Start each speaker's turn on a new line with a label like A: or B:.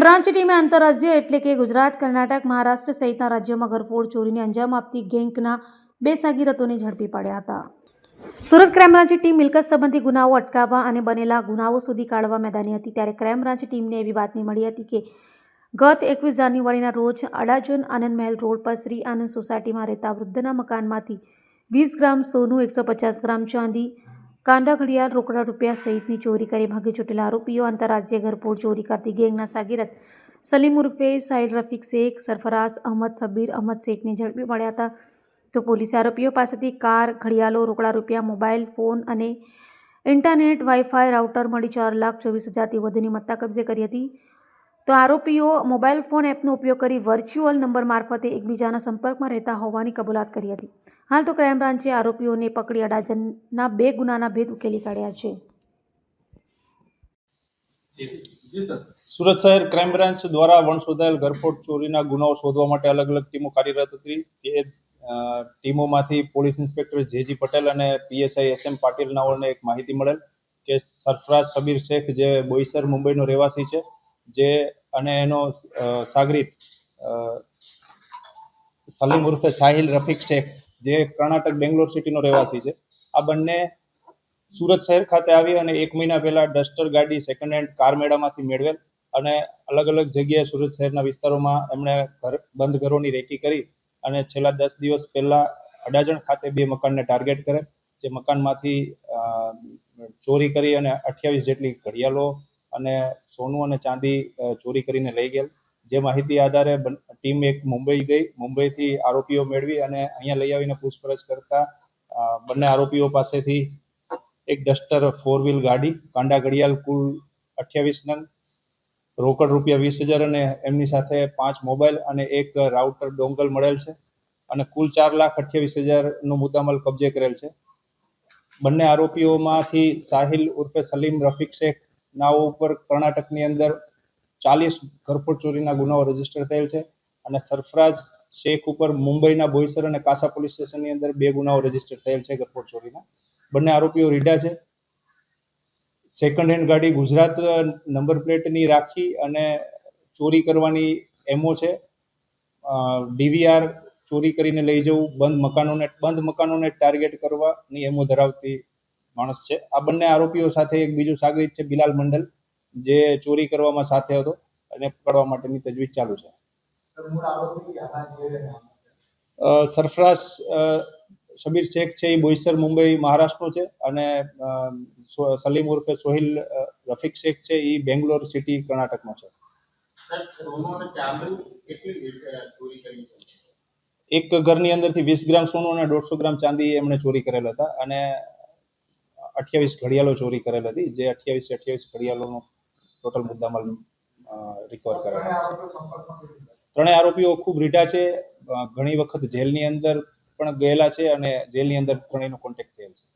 A: Crime branch ટીમે આંતરરાજ્ય એટલે કે ગુજરાત, કર્ણાટક, મહારાષ્ટ્ર સહિતના રાજ્યોમાં ઘરફોડ ચોરીને અંજામ આપતી ગેંગના 2 સાગીરતોને ઝડપી પાડ્યા હતા. સુરત ક્રાઇમ બ્રાન્ચ ટીમ મિલકત સંબંધી ગુનાઓ અટકાવવા અને બનેલા ગુનાઓ શોધી કાઢવા મેદાની હતી. ત્યારે ક્રાઇમ બ્રાન્ચ ટીમને એવી બાતમી મળી હતી કે ગત 21 જાન્યુઆરીના રોજ અડાજણ આનંદ મહેલ રોડ પર શ્રી આનંદ સોસાયટીમાં રહેતા વૃદ્ધના મકાનમાંથી 20 ગ્રામ સોનું, 150 ગ્રામ ચાંદી, કાંડા ઘડિયાળ, રોકડા રૂપિયા સહિતની ચોરી કરી ભાગી છૂટેલા આરોપીઓ આંતરરાજ્ય ઘરફોડ ચોરી કરતી ગેંગના સાગીરત સલીમ ઉર્ફે સાહિલ રફીક શેખ, સરફરાઝ અહમદ, શબ્બીર અહમદ શેખને ઝડપી પાડ્યા હતા. તો પોલીસે આરોપીઓ પાસેથી કાર, ઘડિયાળો, રોકડા રૂપિયા, મોબાઈલ ફોન અને ઇન્ટરનેટ વાઈફાઈ રાઉટર મળી 4,24,000થી વધુની મત્તા કબજે કરી હતી. તો આરોપીઓ મોબાઈલ ફોન એપનો ઉપયોગ કરી વર્ચ્યુઅલ નંબર મારફતે એકબીજાના સંપર્કમાં રહેતા હોવાની કબૂલાત કરી હતી. હાલ તો ક્રાઇમ બ્રાન્ચે આરોપીઓને પકડી અડાજણના 2 ગુનાના ભેદ ઉકેલી કાઢ્યા છે.
B: સુરત શહેર ક્રાઇમ બ્રાન્ચ દ્વારા વણશોધાયેલ ઘરફોડ ચોરીના ગુનાઓ શોધવા માટે અલગ અલગ ટીમો કાર્યરત હતી. એ ટીમોમાંથી પોલીસ ઇન્સ્પેક્ટર જે.જી. પટેલ અને પીએસઆઈ એસ.એમ. પાટીલ નાઓને એક માહિતી મળેલ કે સરફરાઝ શબીર શેખ જે બોઈસર મુંબઈનો રહેવાસી છે, જે અને એનો સાગરીત સલીમ ઉર્ફે સાહિલ રફીક શેખ જે કર્ણાટક બેંગ્લોર સિટીનો રહેવાસી છે, આ બંને સુરત શહેર ખાતે આવી અને 1 મહિના પહેલા ડસ્ટર ગાડી સેકન્ડ હેન્ડ કાર મેળામાંથી મેળવેલ અને અલગ અલગ જગ્યાએ સુરત શહેરના વિસ્તારોમાં એમણે બંધ ઘરોની રેકી કરી અને છેલ્લા 10 દિવસ પહેલા અડાજણ ખાતે 2 મકાનને ટાર્ગેટ કરે, જે મકાનમાંથી ચોરી કરી અને 28 જેટલી ઘડિયાળો અને સોનું અને ચાંદી ચોરી કરીને લઈ ગયેલ. જે માહિતી આધારે ટીમ એક મુંબઈ ગઈ, મુંબઈથી આરોપીઓ મેળવી અને અહીંયા લઈ આવીને પૂછપરછ કરતા બંને આરોપીઓ પાસેથી એક ડસ્ટર 4 વ્હીલ ગાડી, કાંડા ઘડિયાળ કુલ 28 નંગ, રોકડ રૂપિયા 20,000 અને એમની સાથે 5 મોબાઈલ અને એક રાઉટર ડોંગલ મળેલ છે અને કુલ 4,28,000નો મુદ્દામાલ કબજે કરેલ છે. બંને આરોપીઓમાંથી સાહિલ ઉર્ફે સલીમ રફીક શેખ નાઓ ઉપર કર્ણાટકની અંદર 40 ઘરફોડ ચોરીના ગુનાઓ રજીસ્ટર થયેલ છે અને સરફરાઝ શેખ ઉપર મુંબઈના બોઈસર અને કાસા પોલીસ સ્ટેશનની અંદર 2 ગુનાઓ રજીસ્ટર થયેલ છે ઘરફોડ ચોરીના. બંને આરોપીઓ રીઢા છે. સેકન્ડ હેન્ડ ગાડી ગુજરાત નંબર પ્લેટની રાખી અને ચોરી કરવાની એમો છે. ડીવીઆર ચોરી કરીને લઈ જવું, બંધ મકાનોને ટાર્ગેટ કરવાની એમો ધરાવતી માણસ છે. આ બંને આરોપીઓ સાથે એક બીજો સાગરીત છે બિલાલ મંડલ, જે ચોરી કરવામાં સાથે હતો અને પકડવા માટેની તજવીજ ચાલુ છે. સરફરાઝ શબીર શેખ છે એ બોઈસર મુંબઈ મહારાષ્ટ્રનો છે અને સલીમ ઉર્ફે સોહિલ રફીક શેખ છે એ બેંગ્લોર સિટી કર્ણાટકનો છે. એક ઘરની અંદરથી 20 ગ્રામ સોનું અને 150 ગ્રામ ચાંદી એમણે ચોરી કરેલ હતા અને 28 ઘડિયાળો ચોરી કરેલ હતી, જે 28 ઘડિયાળોનો ટોટલ મુદ્દામાલ રિકવર કરેલા છે. ત્રણેય આરોપીઓ ખૂબ રીઢા છે, ઘણી વખત જેલની અંદર પણ ગયેલા છે અને જેલની અંદર ત્રણેયનો કોન્ટેક્ટ થયેલ છે.